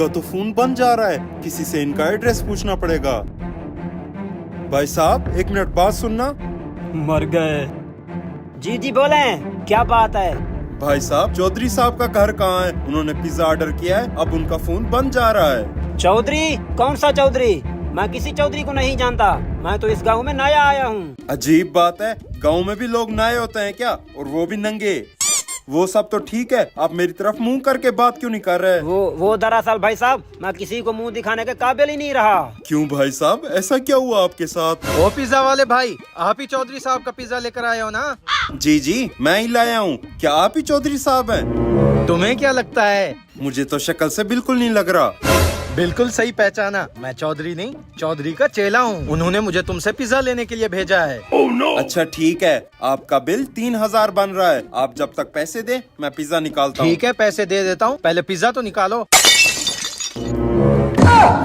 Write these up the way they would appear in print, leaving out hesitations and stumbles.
इनका तो फोन बंद जा रहा है, किसी से इनका एड्रेस पूछना पड़ेगा। भाई साहब 1 मिनट बात सुनना। मर गए। जी जी बोले, क्या बात है? भाई साहब चौधरी साहब का घर कहाँ है? उन्होंने पिज्जा ऑर्डर किया है, अब उनका फोन बंद जा रहा है। चौधरी? कौन सा चौधरी? मैं किसी चौधरी को नहीं जानता, मैं तो इस गांव में नया आया हूँ। अजीब बात है, गांव में भी लोग नए होते हैं क्या? और वो भी नंगे? वो सब तो ठीक है, आप मेरी तरफ मुंह करके बात क्यों नहीं कर रहे? वो दरअसल भाई साहब, मैं किसी को मुंह दिखाने के काबिल ही नहीं रहा। क्यों भाई साहब, ऐसा क्या हुआ आपके साथ? वो पिज्जा वाले भाई, आप ही चौधरी साहब का पिज्जा लेकर आए हो ना? जी जी मैं ही लाया हूँ। क्या आप ही चौधरी साहब हैं? तुम्हें क्या लगता है? मुझे तो शक्ल से बिल्कुल नहीं लग रहा। बिल्कुल सही पहचाना, मैं चौधरी नहीं, चौधरी का चेला हूँ। उन्होंने मुझे तुमसे पिज्जा लेने के लिए भेजा है। अच्छा ठीक है, आपका बिल 3000 बन रहा है। आप जब तक पैसे दे मैं पिज्जा निकालता हूँ। ठीक है, पैसे दे देता हूँ, पहले पिज्जा तो निकालो।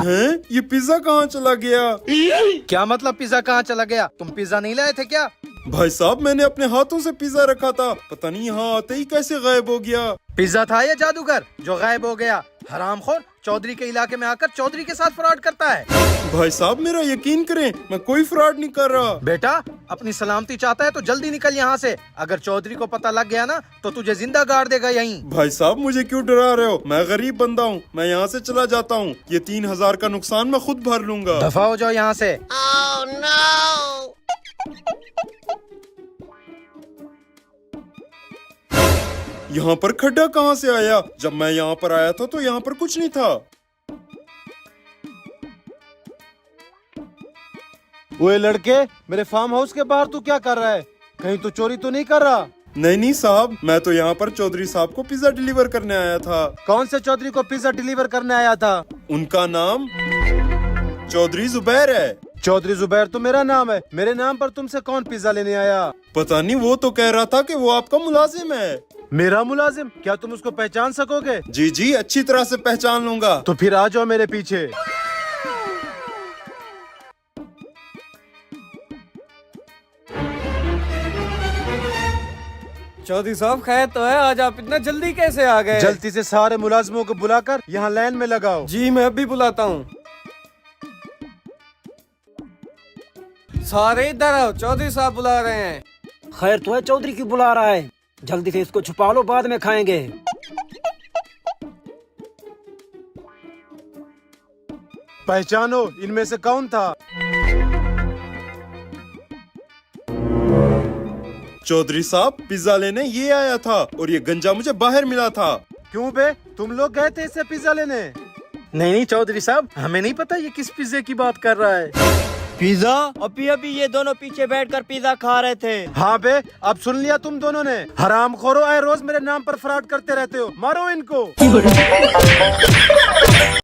हैं? ये पिज्जा कहाँ चला गया? क्या मतलब पिज्जा कहाँ चला गया? तुम पिज्जा नहीं लाए थे क्या? भाई साहब मैंने अपने हाथों से पिज्जा रखा था, पता नहीं यहाँ आते ही कैसे गायब हो गया। पिज्जा था या जादूगर जो गायब हो गया? हरामखोर, चौधरी के इलाके में आकर चौधरी के साथ फ्रॉड करता है। भाई साहब मेरा यकीन करें, मैं कोई फ्रॉड नहीं कर रहा। बेटा अपनी सलामती चाहता है तो जल्दी निकल यहाँ से। अगर चौधरी को पता लग गया ना तो तुझे जिंदा गाड़ देगा यहीं। भाई साहब मुझे क्यों डरा रहे हो? मैं गरीब बंदा हूँ, मैं यहाँ से चला जाता हूँ। ये 3000 का नुकसान मैं खुद भर लूंगा। दफा हो जाओ यहाँ से। यहाँ पर खड्डा कहाँ से आया? जब मैं यहाँ पर आया था तो यहाँ पर कुछ नहीं था। ओए लड़के, मेरे फार्म हाउस के बाहर तू क्या कर रहा है? कहीं तू चोरी तो नहीं कर रहा? नहीं नहीं साहब, मैं तो यहाँ पर चौधरी साहब को पिज्जा डिलीवर करने आया था। कौन से चौधरी को पिज्जा डिलीवर करने आया था? उनका नाम चौधरी जुबैर है। चौधरी जुबैर तो मेरा नाम है। मेरे नाम पर तुमसे कौन पिज्जा लेने आया? पता नहीं, वो तो कह रहा था कि वो आपका मुलाजिम है। मेरा मुलाजिम? क्या तुम उसको पहचान सकोगे? जी जी अच्छी तरह से पहचान लूंगा। तो फिर आ जाओ मेरे पीछे। चौधरी साहब खैर तो है, आज आप इतना जल्दी कैसे आ गए? जल्दी से सारे मुलाजिमों को बुलाकर यहाँ लाइन में लगाओ। जी मैं अभी बुलाता हूँ। सारे इधर आओ, चौधरी साहब बुला रहे हैं। खैर तो है, चौधरी क्यों बुला रहा है? जल्दी से इसको छुपा लो, बाद में खाएंगे। पहचानो इनमें से कौन था? चौधरी साहब पिज्जा लेने ये आया था और ये गंजा मुझे बाहर मिला था। क्यों बे, तुम लोग गए थे इससे पिज्जा लेने? नहीं चौधरी साहब, हमें नहीं पता ये किस पिज्जे की बात कर रहा है। पिज्जा? अभी ये दोनों पीछे बैठकर पिज्जा खा रहे थे। हाँ बे, अब सुन लिया तुम दोनों ने। हरामखोरो, आए रोज मेरे नाम पर फ्रॉड करते रहते हो, मारो इनको।